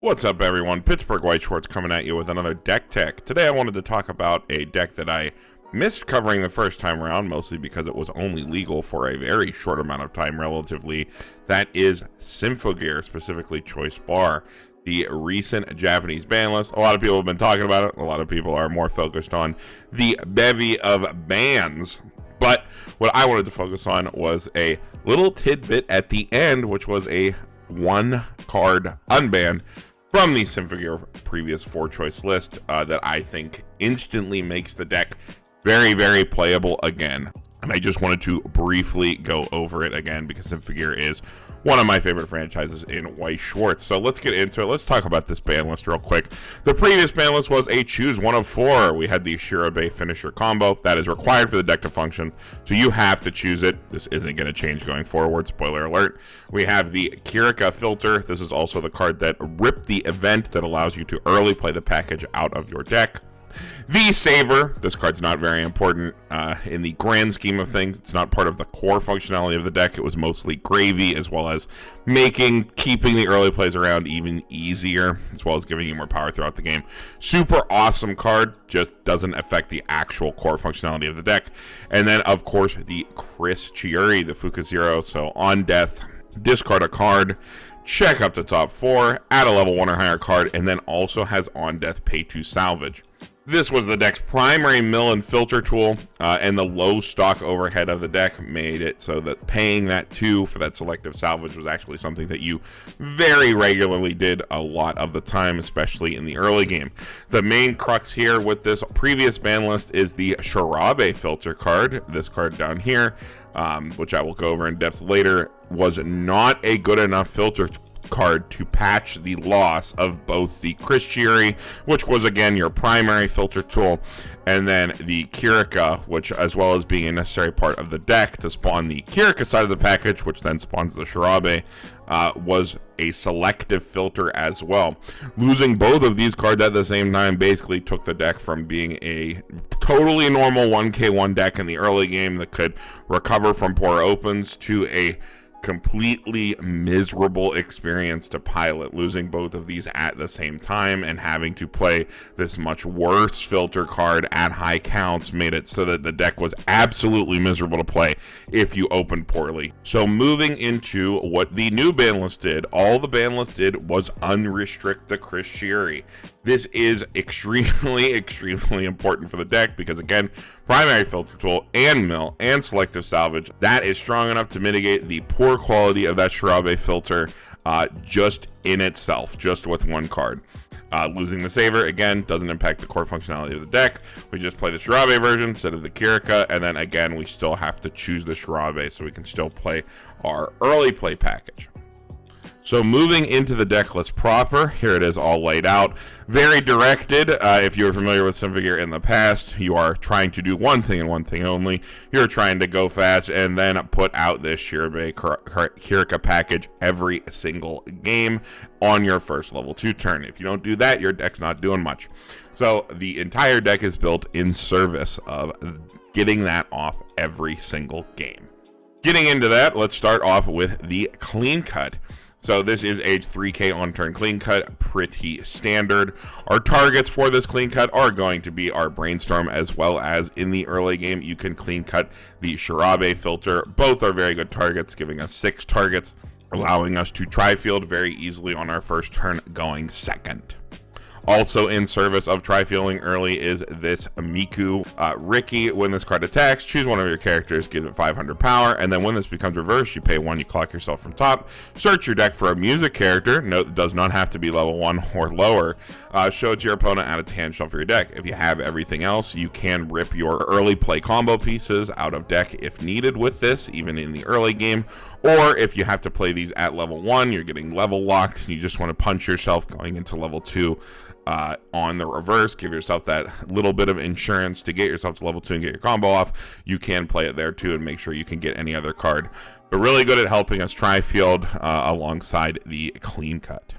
What's up, everyone? Pittsburgh White Shorts coming at you with another deck tech. Today I wanted to talk about a deck that I missed covering the first time around, mostly because it was only legal for a very short amount of time relatively. That is Symphogear, specifically Choice Bar. The recent Japanese ban list. A lot of people have been talking about it. A lot of people are more focused on the bevy of bans. But what I wanted to focus on was a little tidbit at the end, which was a one-card unban from the Symphogear previous four-choice list that I think instantly makes the deck very, very playable again. And I just wanted to briefly go over it again because Symphogear is one of my favorite franchises in White Shorts. So let's get into it. Let's talk about this ban list real quick. The previous ban list was a choose one of four. We had the Shirobe finisher combo that is required for the deck to function, so you have to choose it. This isn't going to change going forward, spoiler alert. We have the Kirika filter. This is also the card that ripped the event that allows you to early play the package out of your deck. The Saver, this card's not very important in the grand scheme of things. It's not part of the core functionality of the deck. It was mostly gravy, as well as keeping the early plays around even easier, as well as giving you more power throughout the game. Super awesome card, just doesn't affect the actual core functionality of the deck. And then, of course, the Chris Chiuri, the Fuka Zero. So on death, discard a card, check up to top four, add a level 1 or higher card, and then also has on death pay to salvage. This was the deck's primary mill and filter tool, and the low stock overhead of the deck made it so that paying that 2 for that selective salvage was actually something that you very regularly did a lot of the time, especially in the early game. The main crux here with this previous ban list is the Shirobe filter card. This card down here, which I will go over in depth later, was not a good enough filter card to patch the loss of both the Chris Chiuri, which was again your primary filter tool, and then the Kirika, which, as well as being a necessary part of the deck to spawn the Kirika side of the package, which then spawns the Shirobe, was a selective filter as well. Losing both of these cards at the same time basically took the deck from being a totally normal 1k1 deck in the early game that could recover from poor opens to a completely miserable experience to pilot. Losing both of these at the same time and having to play this much worse filter card at high counts made it so that the deck was absolutely miserable to play if you opened poorly. So moving into what the new ban list did, all the ban list did was unrestrict the Chris Chiuri. This is extremely important for the deck because, again, primary filter tool and mill and selective salvage, that is strong enough to mitigate the poor quality of that Shirobe filter just in itself, just with one card. Losing the Saver, again, doesn't impact the core functionality of the deck. We just play the Shirobe version instead of the Kirika, and then again, we still have to choose the Shirobe so we can still play our early play package. So moving into the deck list proper, here it is all laid out. Very directed. If you're familiar with Symphogear in the past, you are trying to do one thing and one thing only. You're trying to go fast and then put out this Shirobe Kirika package every single game on your first level 2 turn. If you don't do that, your deck's not doing much. So the entire deck is built in service of getting that off every single game. Getting into that, let's start off with the clean cut. So this is a 3k on turn clean cut, pretty standard. Our targets for this clean cut are going to be our Brainstorm, as well as in the early game you can clean cut the Shirobe filter. Both are very good targets, giving us 6 targets, allowing us to tri-field very easily on our first turn, going second. Also in service of tri-fielding early is this Miku Riki. When this card attacks, choose one of your characters, give it 500 power, and then when this becomes reversed, you pay 1, you clock yourself from top. Search your deck for a music character. Note, it does not have to be level 1 or lower. Show it to your opponent, add it to hand shuffle your deck. If you have everything else, you can rip your early play combo pieces out of deck if needed with this, even in the early game. Or if you have to play these at level 1, you're getting level locked, and you just want to punch yourself going into level 2 on the reverse, give yourself that little bit of insurance to get yourself to level 2 and get your combo off. You can play it there too and make sure you can get any other card. But really good at helping us tri-field alongside the clean cut.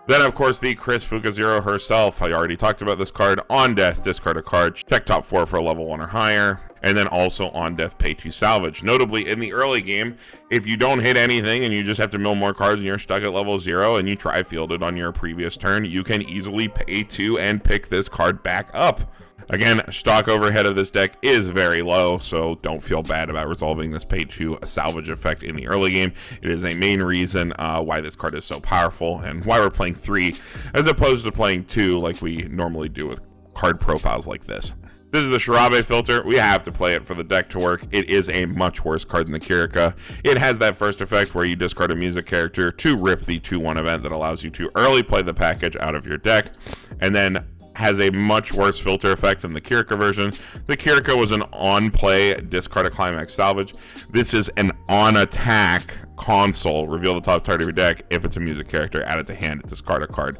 Then, of course, the Chris Fuka Zero herself. I already talked about this card. On death, discard a card. Check top 4 for a level 1 or higher. and then also on death pay 2 salvage. Notably, in the early game, if you don't hit anything and you just have to mill more cards and you're stuck at level 0 and you try fielded on your previous turn, you can easily pay 2 and pick this card back up. Again, stock overhead of this deck is very low, so don't feel bad about resolving this pay 2 salvage effect in the early game. It is a main reason why this card is so powerful and why we're playing 3 as opposed to playing 2 like we normally do with card profiles like this. This is the Shirabe filter. We have to play it for the deck to work. It is a much worse card than the Kirika. It has that first effect where you discard a music character to rip the 2/1 event that allows you to early play the package out of your deck, and then has a much worse filter effect than the Kirika version. The Kirika was an on-play, discard a climax salvage. This is an on-attack console, reveal the top card of your deck. If it's a music character, add it to hand, discard a card.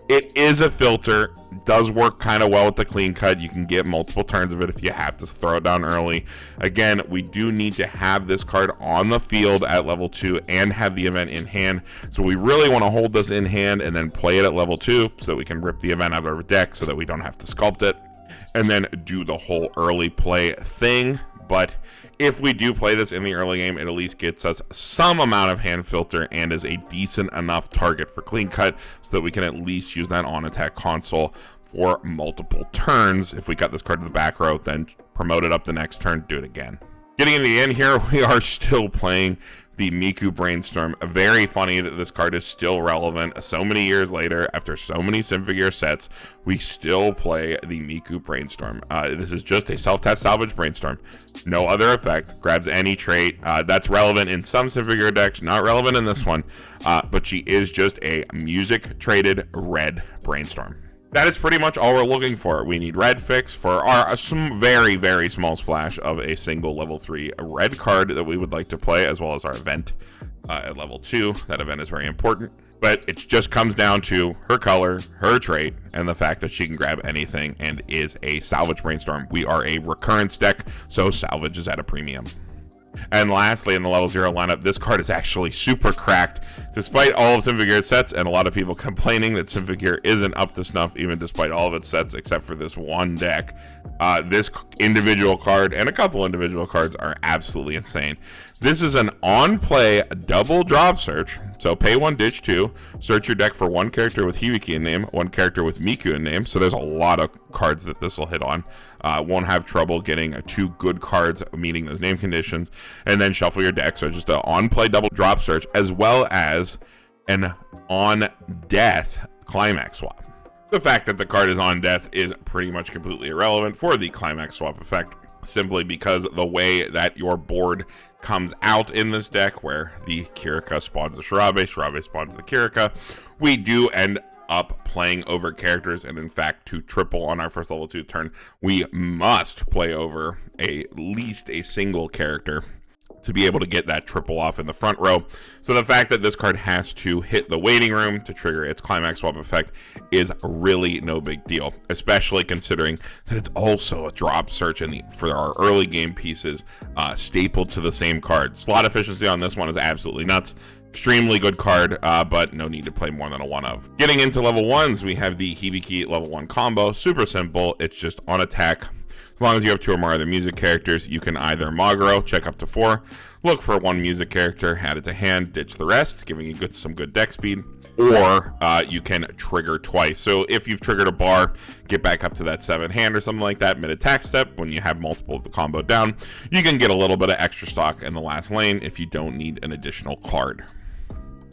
It is a filter, does work kind of well with the clean cut. You can get multiple turns of it if you have to throw it down early. Again, we do need to have this card on the field at level 2 and have the event in hand. So we really want to hold this in hand and then play it at level 2 so that we can rip the event out of our deck so that we don't have to sculpt it and then do the whole early play thing. But if we do play this in the early game, it at least gets us some amount of hand filter and is a decent enough target for clean cut so that we can at least use that on attack console for multiple turns. If we got this card to the back row, then promote it up the next turn, do it again. Getting in the end here, we are still playing the Miku Brainstorm. Very funny that this card is still relevant so many years later. After so many Symphogear sets, we still play the Miku Brainstorm. This is just a self-tap salvage Brainstorm. No other effect. Grabs any trait. That's relevant in some Symphogear decks, not relevant in this one. But she is just a music-traded red Brainstorm. That is pretty much all we're looking for. We need red fix for our some very, very small splash of a single level 3 red card that we would like to play, as well as our event at level 2. That event is very important. But it just comes down to her color, her trait, and the fact that she can grab anything and is a salvage Brainstorm. We are a recurrence deck, so salvage is at a premium. And lastly, in the level 0 lineup, this card is actually super cracked. Despite all of Symphogear's sets, and a lot of people complaining that Symphogear isn't up to snuff, even despite all of its sets, except for this one deck, this individual card and a couple individual cards are absolutely insane. This is an on-play double drop search. So pay 1, ditch 2, search your deck for one character with Hibiki in name, one character with Miku in name. So there's a lot of cards that this will hit on. Won't have trouble getting 2 good cards meeting those name conditions. And then shuffle your deck. So just an on-play double drop search, as well as an on-death climax swap. The fact that the card is on death is pretty much completely irrelevant for the climax swap effect, simply because the way that your board comes out in this deck, where the Kirika spawns the Shirabe, Shirabe spawns the Kirika, we do end up playing over characters, and in fact, to triple on our first level 2 turn, we must play over at least a single character to be able to get that triple off in the front row. So the fact that this card has to hit the waiting room to trigger its climax swap effect is really no big deal, especially considering that it's also a drop search for our early game pieces stapled to the same card. Slot efficiency on this one is absolutely nuts. Extremely good card, but no need to play more than a 1 of. Getting into level 1s, we have the Hibiki level 1 combo. Super simple. It's just on attack. As long as you have 2 or more other music characters, you can either Maguro, check up to 4, look for 1 music character, add it to hand, ditch the rest, giving you some good deck speed, or you can trigger twice. So if you've triggered a bar, get back up to that 7 hand or something like that mid-attack step. When you have multiple of the combo down, you can get a little bit of extra stock in the last lane if you don't need an additional card.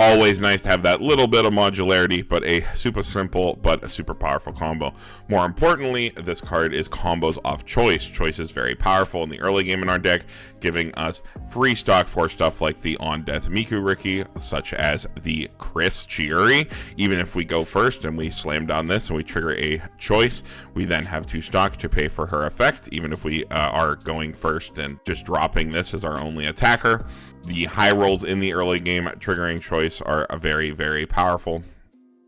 Always nice to have that little bit of modularity, but a super simple but a super powerful combo. More importantly, this card is combos off choice. Choice is very powerful in the early game in our deck, giving us free stock for stuff like the on-death Miku Riki, such as the Chris Chiuri. Even if we go first and we slam down this and we trigger a choice, we then have 2 stock to pay for her effect, even if we are going first and just dropping this as our only attacker. The high rolls in the early game triggering choice are very, very powerful.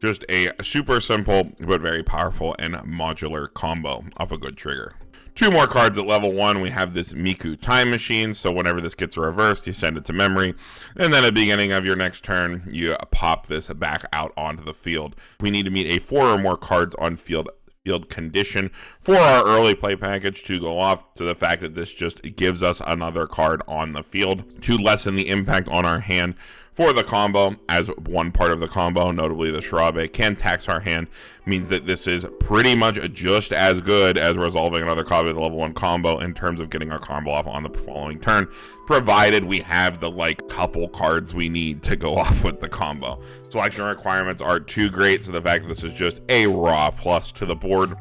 Just a super simple but very powerful and modular combo of a good trigger. 2 more cards at level 1. We have this Miku Time Machine. So whenever this gets reversed, you send it to memory. And then at the beginning of your next turn, you pop this back out onto the field. We need to meet a 4 or more cards on field field condition for our early play package to go off, to the fact that this just gives us another card on the field to lessen the impact on our hand for the combo. As one part of the combo, notably the Shirabe, can tax our hand, means that this is pretty much just as good as resolving another copy of the level 1 combo in terms of getting our combo off on the following turn, provided we have the couple cards we need to go off with the combo. Selection requirements aren't too great, so the fact that this is just a raw plus to the board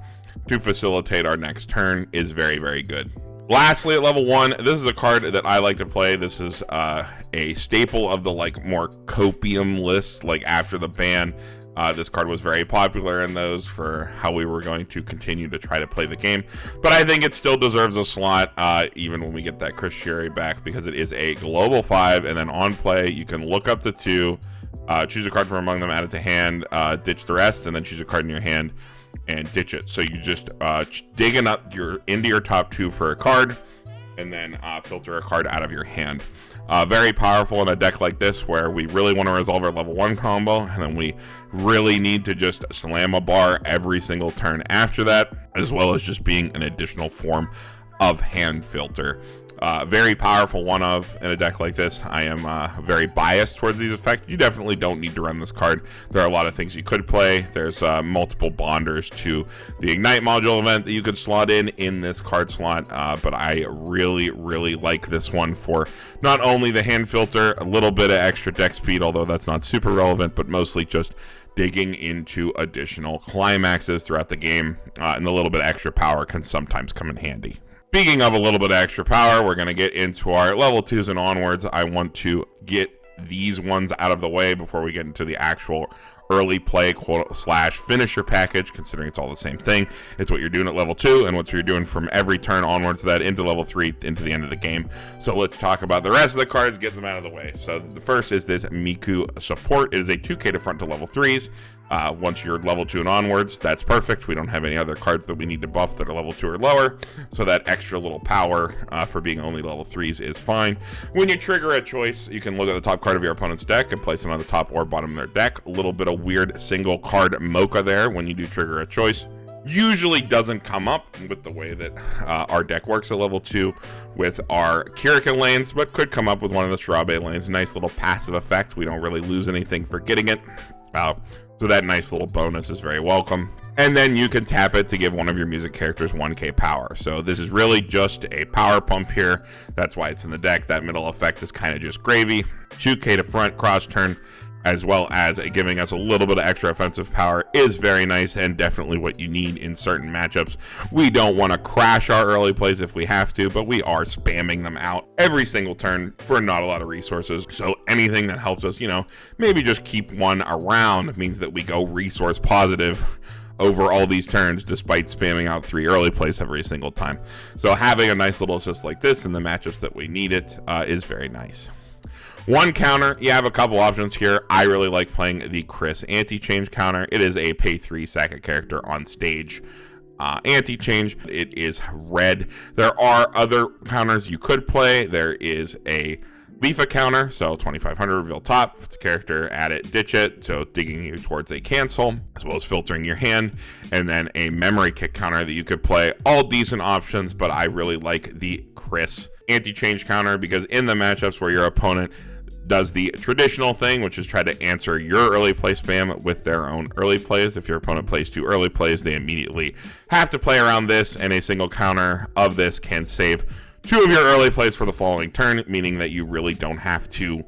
to facilitate our next turn is very, very good. Lastly, at level 1, this is a card that I like to play. This is a staple of the more copium lists, after the ban. This card was very popular in those for how we were going to continue to try to play the game. But I think it still deserves a slot, even when we get that Chris Sherry back, because it is a global 5, and then on play, you can look up to 2, choose a card from among them, add it to hand, ditch the rest, and then choose a card in your hand and ditch it. So you just digging up into your top 2 for a card, and then filter a card out of your hand. Very powerful in a deck like this, where we really want to resolve our level 1 combo, and then we really need to just slam a bar every single turn after that, as well as just being an additional form of hand filter. Very powerful one of in a deck like this. I am very biased towards these effects. You definitely don't need to run this card. There are a lot of things you could play. There's multiple bonders to the Ignite module event that you could slot in this card slot, but I really, really like this one for not only the hand filter, a little bit of extra deck speed, although that's not super relevant, but mostly just digging into additional climaxes throughout the game, and a little bit of extra power can sometimes come in handy. Speaking of a little bit of extra power, we're going to get into our level 2s and onwards. I want to get these ones out of the way before we get into the actual early play / finisher package, considering it's all the same thing. It's what you're doing at level 2 and what you're doing from every turn onwards, that into level 3 into the end of the game. So let's talk about the rest of the cards, get them out of the way. So the first is this Miku support. It is a 2k to front to level 3s. Once you're level 2 and onwards, that's perfect. We don't have any other cards that we need to buff that are level 2 or lower, so that extra little power for being only level 3s is fine. When you trigger a choice, you can look at the top card of your opponent's deck and place it on the top or bottom of their deck. A little bit of weird single card mocha there when you do trigger a choice. Usually doesn't come up with the way that our deck works at level 2 with our Kirikin lanes, but could come up with one of the Shirabe lanes. Nice little passive effect. We don't really lose anything for getting it. So that nice little bonus is very welcome. And then you can tap it to give one of your music characters 1k power. So this is really just a power pump here. That's why it's in the deck. That middle effect is kind of just gravy. 2k to front cross turn, as well as giving us a little bit of extra offensive power, is very nice and definitely what you need in certain matchups. We don't want to crash our early plays if we have to, but we are spamming them out every single turn for not a lot of resources. So anything that helps us, maybe just keep one around means that we go resource positive over all these turns, despite spamming out 3 early plays every single time. So having a nice little assist like this in the matchups that we need it is very nice. One counter, you have a couple options here. I really like playing the Chris anti-change counter. It is a pay 3 sack a character on stage anti-change. It is red. There are other counters you could play. There is a Leafa counter, so 2500 reveal top. If it's a character, add it, ditch it, so digging you towards a cancel, as well as filtering your hand. And then a memory kick counter that you could play. All decent options, but I really like the Chris anti-change counter, because in the matchups where your opponent does the traditional thing, which is try to answer your early play spam with their own early plays. If your opponent plays 2 early plays, they immediately have to play around this, and a single counter of this can save 2 of your early plays for the following turn, meaning that you really don't have to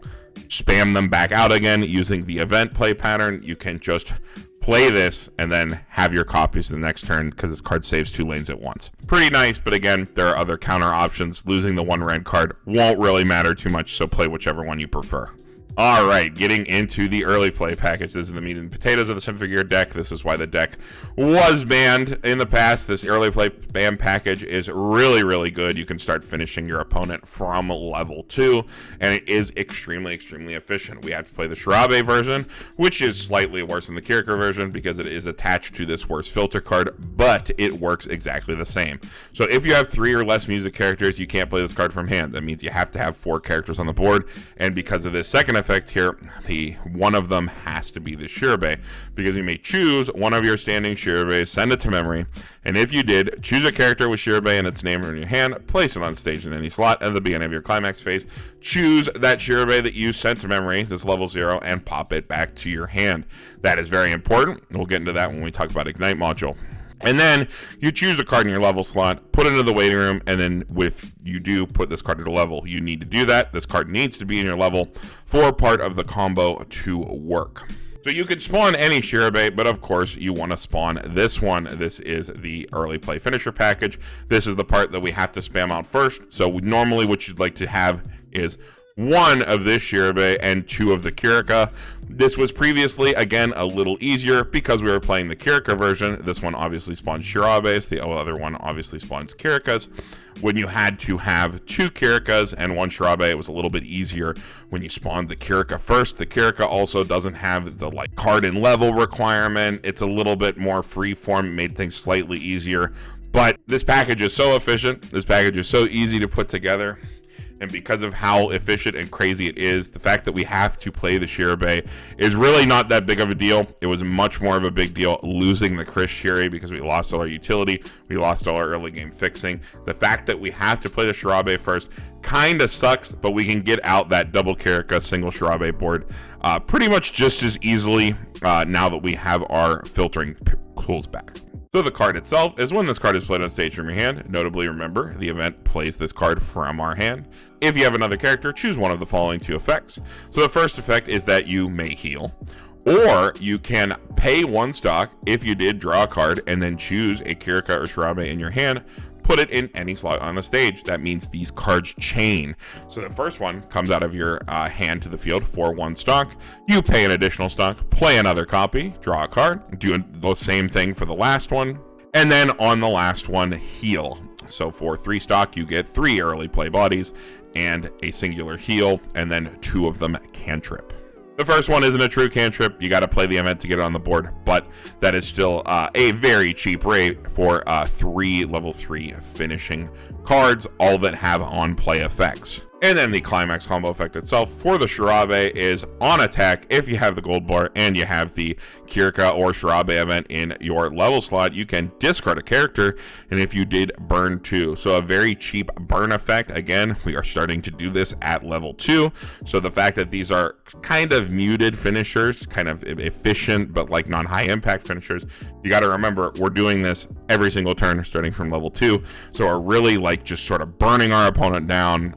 spam them back out again using the event play pattern. You can just play this and then have your copies the next turn, because this card saves 2 lanes at once. Pretty nice, but again, there are other counter options. Losing the 1 red card won't really matter too much, so play whichever one you prefer. All right, getting into the early play package. This is the meat and potatoes of the Symphogear deck. This is why the deck was banned in the past. This early play ban package is really, really good. You can start finishing your opponent from level 2, and it is extremely, extremely efficient. We have to play the Shirabe version, which is slightly worse than the Kirika version because it is attached to this worse filter card, but it works exactly the same. So if you have 3 or less music characters, you can't play this card from hand. That means you have to have 4 characters on the board, and because of this second effect here, one of them has to be the Shirabe, because you may choose one of your standing Shirabe, send it to memory, and if you did, choose a character with Shirabe and its name in your hand, place it on stage in any slot at the beginning of your climax phase, choose that Shirabe that you sent to memory, this level 0, and pop it back to your hand. That is very important. We'll get into that when we talk about Ignite module. And then you choose a card in your level slot, put it into the waiting room, and then if you do put this card into level, you need to do that. This card needs to be in your level for part of the combo to work. So you could spawn any Shirabe, but of course you want to spawn this one. This is the early play finisher package. This is the part that we have to spam out first. So normally what you'd like to have is one of this Shirabe and 2 of the Kirika. This was previously, again, a little easier because we were playing the Kirika version. This one obviously spawns Shirabes. The other one obviously spawns Kirikas. When you had to have 2 Kirikas and 1 Shirabe, it was a little bit easier when you spawned the Kirika first. The Kirika also doesn't have the card and level requirement. It's a little bit more freeform, made things slightly easier. But this package is so efficient. This package is so easy to put together. And because of how efficient and crazy it is, the fact that we have to play the Shirabe is really not that big of a deal. It was much more of a big deal losing the Chris Shiri because we lost all our utility, we lost all our early game fixing. The fact that we have to play the Shirabe first kind of sucks, but we can get out that double Kirika single Shirabe board pretty much just as easily now that we have our filtering tools back. So the card itself is when this card is played on stage from your hand. Notably, remember, the event plays this card from our hand. If you have another character, choose one of the following 2 effects. So the first effect is that you may heal, or you can pay 1 stock if you did draw a card and then choose a Kirika or Shirabe in your hand, put it in any slot on the stage. That means these cards chain. So the first one comes out of your hand to the field for 1 stock. You pay an additional stock, play another copy, draw a card, do the same thing for the last one, and then on the last one, heal. So for 3 stock, you get 3 early play bodies and a singular heal, and then 2 of them cantrip. The first one isn't a true cantrip. You got to play the event to get it on the board, but that is still a very cheap rate for 3 level 3 finishing cards, all that have on play effects. And then the climax combo effect itself for the Shirabe is on attack. If you have the gold bar and you have the Kirika or Shirabe event in your level slot, you can discard a character, and if you did, burn 2. So a very cheap burn effect. Again, we are starting to do this at level 2. So the fact that these are kind of muted finishers, kind of efficient, but like non-high impact finishers, you got to remember we're doing this every single turn starting from level 2. So we're really just sort of burning our opponent down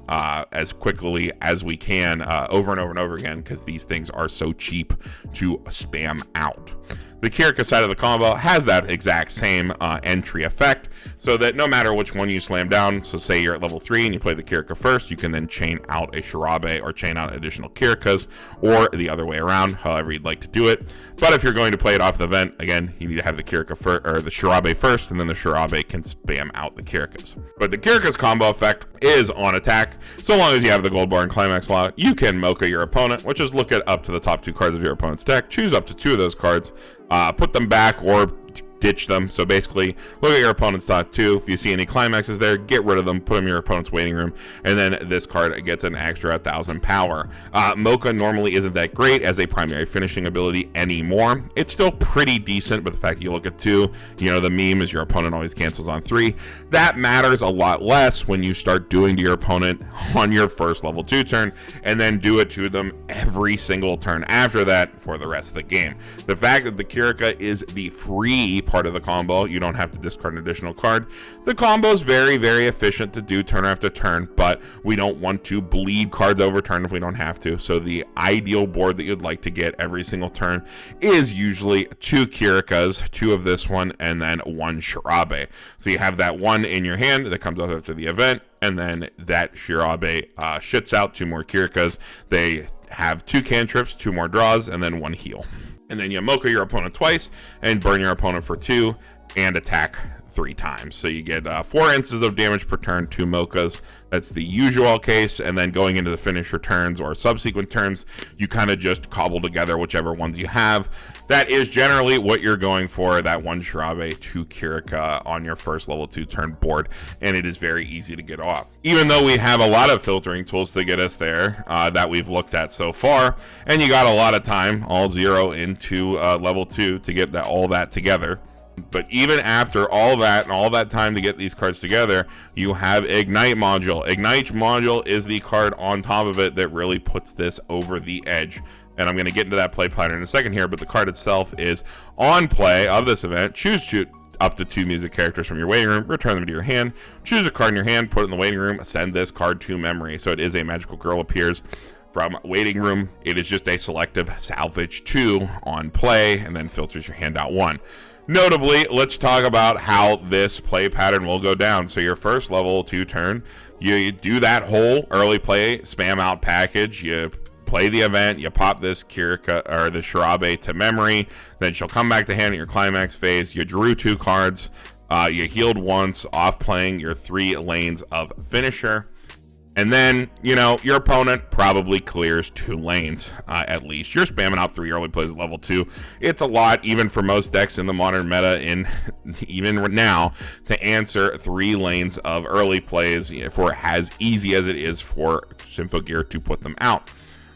as quickly as we can over and over and over again, because these things are so cheap to spam out. The Kirika side of the combo has that exact same entry effect, so that no matter which one you slam down, so say you're at level 3 and you play the Kirika first, you can then chain out a Shirabe or chain out additional Kirikas, or the other way around, however you'd like to do it. But if you're going to play it off the event, again, you need to have the Kirika or the Shirabe first, and then the Shirabe can spam out the Kirikas. But the Kirika's combo effect is on attack. So long as you have the gold bar and climax slot, you can Mocha your opponent, which is look at up to the top 2 cards of your opponent's deck, choose up to 2 of those cards, put them back or ditch them. So basically, look at your opponent's top 2. If you see any climaxes there, get rid of them, put them in your opponent's waiting room, and then this card gets an extra 1,000 power. Mocha normally isn't that great as a primary finishing ability anymore. It's still pretty decent, but the fact that you look at 2, the meme is your opponent always cancels on 3. That matters a lot less when you start doing to your opponent on your first level 2 turn, and then do it to them every single turn after that for the rest of the game. The fact that the Kirika is the free part of the combo, you don't have to discard an additional card. The combo is very, very efficient to do turn after turn, but we don't want to bleed cards over turn if we don't have to. So the ideal board that you'd like to get every single turn is usually 2 Kirikas, 2 of this one, and then 1 Shirabe. So you have that 1 in your hand that comes out after the event, and then that Shirabe shits out 2 more Kirikas. They have 2 cantrips, 2 more draws, and then 1 heal. And then you Mocha your opponent twice and burn your opponent for 2 and attack 3 times. So you get 4 instances of damage per turn, 2 mochas. That's the usual case. And then going into the finisher turns or subsequent turns, you kind of just cobble together whichever ones you have. That is generally what you're going for, that 1 Shirabe, 2 Kirika on your first level 2 turn board, and it is very easy to get off. Even though we have a lot of filtering tools to get us there that we've looked at so far, and you got a lot of time, all 0 into level 2 to get all that together. But even after all that and all that time to get these cards together, you have Ignite Module. Ignite Module is the card on top of it that really puts this over the edge. And I'm going to get into that play pattern in a second here, but the card itself is on play of this event. Choose up to 2 music characters from your waiting room, return them to your hand, choose a card in your hand, put it in the waiting room, send this card to memory. So it is a magical girl appears from waiting room. It is just a selective salvage 2 on play, and then filters your hand out 1. Notably, let's talk about how this play pattern will go down. So your first level 2 turn, you do that whole early play spam out package. You play the event, you pop this Kirika or the Shirabe to memory, then she'll come back to hand at your climax phase. You drew 2 cards, you healed once off playing your 3 lanes of finisher. And then, you know, your opponent probably clears 2 lanes, at least. You're spamming out 3 early plays at level 2. It's a lot, even for most decks in the modern meta, even now, to answer 3 lanes of early plays for as easy as it is for Symphogear to put them out.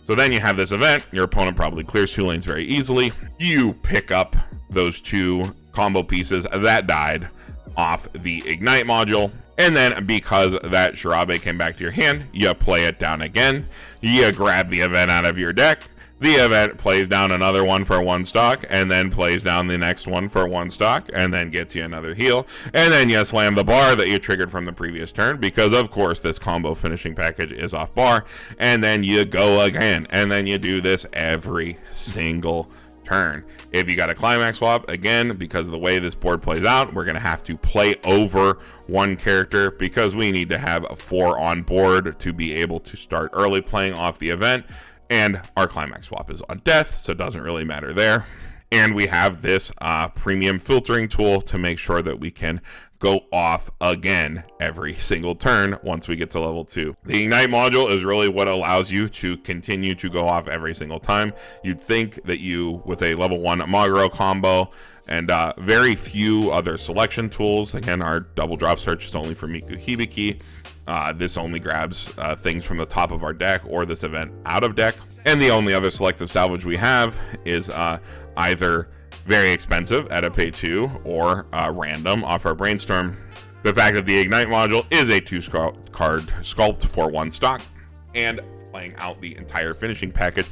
So then you have this event. Your opponent probably clears 2 lanes very easily. You pick up those 2 combo pieces that died off the Ignite module. And then because that Shirabe came back to your hand, you play it down again. You grab the event out of your deck. The event plays down another one for 1 stock, and then plays down the next one for 1 stock, and then gets you another heal. And then you slam the bar that you triggered from the previous turn, because of course this combo finishing package is off bar. And then you go again, and then you do this every single turn. If you got a climax swap, again, because of the way this board plays out, we're going to have to play over 1 character because we need to have 4 on board to be able to start early playing off the event. And our climax swap is on death, so it doesn't really matter there. And we have this premium filtering tool to make sure that we can go off again every single turn once we get to level 2. The Ignite module is really what allows you to continue to go off every single time. You'd think that you, with a level 1 Maguro combo and very few other selection tools, again, our double drop search is only for Miku Hibiki. This only grabs things from the top of our deck or this event out of deck. And the only other selective salvage we have is either very expensive at a pay 2 or random off our brainstorm. The fact that the Ignite module is a 2 card sculpt for 1 stock, and playing out the entire finishing package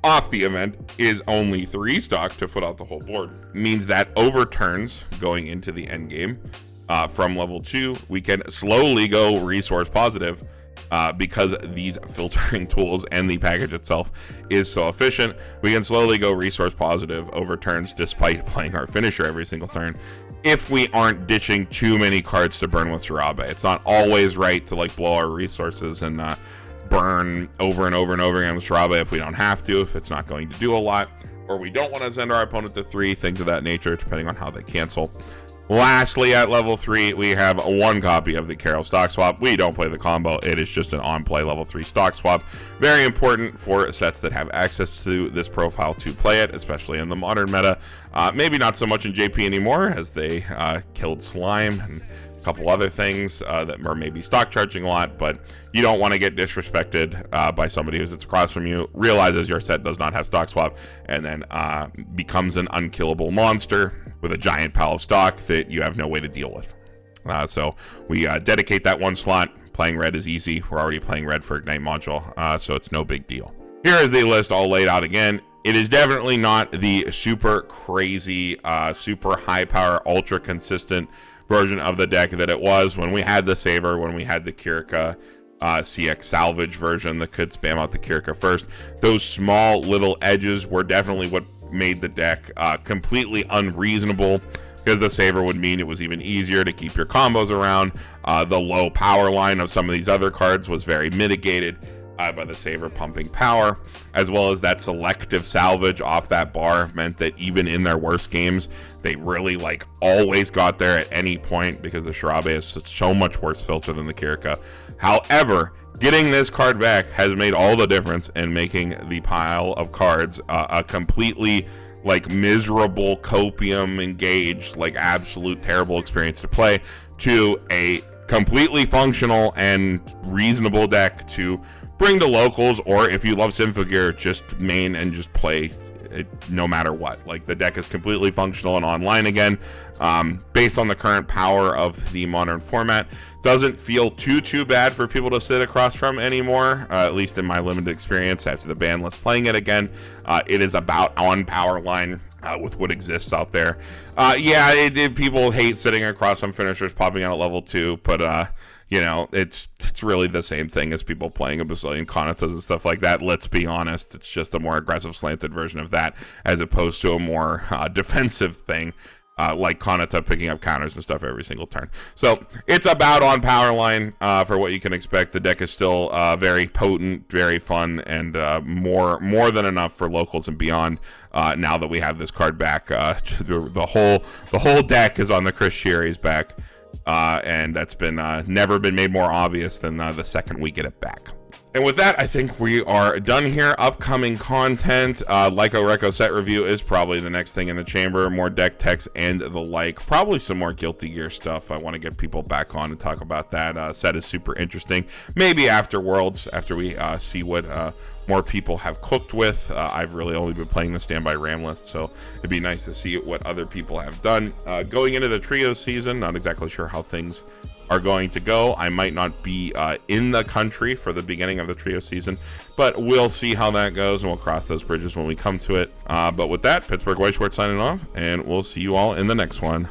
off the event is only 3 stock to foot out the whole board. Means that over turns going into the end game from level 2, we can slowly go resource positive because these filtering tools and the package itself is so efficient. We can slowly go resource positive over turns despite playing our finisher every single turn if we aren't ditching too many cards to burn with Shirabe. It's not always right to like blow our resources and burn over and over and over again with Shirabe if we don't have to, if it's not going to do a lot, or we don't want to send our opponent to 3, things of that nature, depending on how they cancel. Lastly, at level 3, we have 1 copy of the Carol stock swap. We don't play the combo. It is just an on-play level 3 stock swap. Very important for sets that have access to this profile to play it, especially in the modern meta. Maybe not so much in JP anymore, as they killed Slime and a couple other things that are maybe stock charging a lot, but you don't want to get disrespected by somebody who sits across from you, realizes your set does not have stock swap, and then becomes an unkillable monster with a giant pile of stock that you have no way to deal with. So we dedicate that 1 slot. Playing red is easy. We're already playing red for Ignite module, so it's no big deal. Here is the list all laid out again. It is definitely not the super crazy, super high power, ultra consistent version of the deck that it was when we had the Saver, when we had the Kirika CX salvage version that could spam out the Kirika first. Those small little edges were definitely what made the deck completely unreasonable, because the Saver would mean it was even easier to keep your combos around. The low power line of some of these other cards was very mitigated. by the saver pumping power, as well as that selective salvage off that bar meant that even in their worst games, they really like always got there at any point, because the Shirabe is so much worse filter than the Kirika. However, getting this card back has made all the difference in making the pile of cards a completely like miserable copium engaged, like absolute terrible experience to play, to a completely functional and reasonable deck to bring to locals, or if you love Symphogear, just main and just play it no matter what. Like, the deck is completely functional and online again, based on the current power of the modern format. Doesn't feel too bad for people to sit across from anymore, at least in my limited experience after the ban list playing it again. It is about on power line with what exists out there. People hate sitting across from finishers popping out at level 2, but you know, it's really the same thing as people playing a bazillion Kanatas and stuff like that. Let's be honest, it's just a more aggressive slanted version of that, as opposed to a more defensive thing, like Kanata picking up counters and stuff every single turn. So it's about on power line for what you can expect. The deck is still very potent, very fun, and more than enough for locals and beyond. Now that we have this card back, the whole deck is on the Chris Sherry's back. And that's been never been made more obvious than the second we get it back. And with that, I think we are done here. Upcoming content, Lyco Reco set review is probably the next thing in the chamber. More deck techs and the like. Probably some more Guilty Gear stuff. I want to get people back on and talk about that. Set is super interesting. Maybe after Worlds, after we see what more people have cooked with. I've really only been playing the Standby Ram list, so it'd be nice to see what other people have done. Going into the trio season, not exactly sure how things are going to go. I might not be in the country for the beginning of the trio season, but we'll see how that goes, and we'll cross those bridges when we come to it. But with that, Pittsburgh White Schwartz signing off, and we'll see you all in the next one.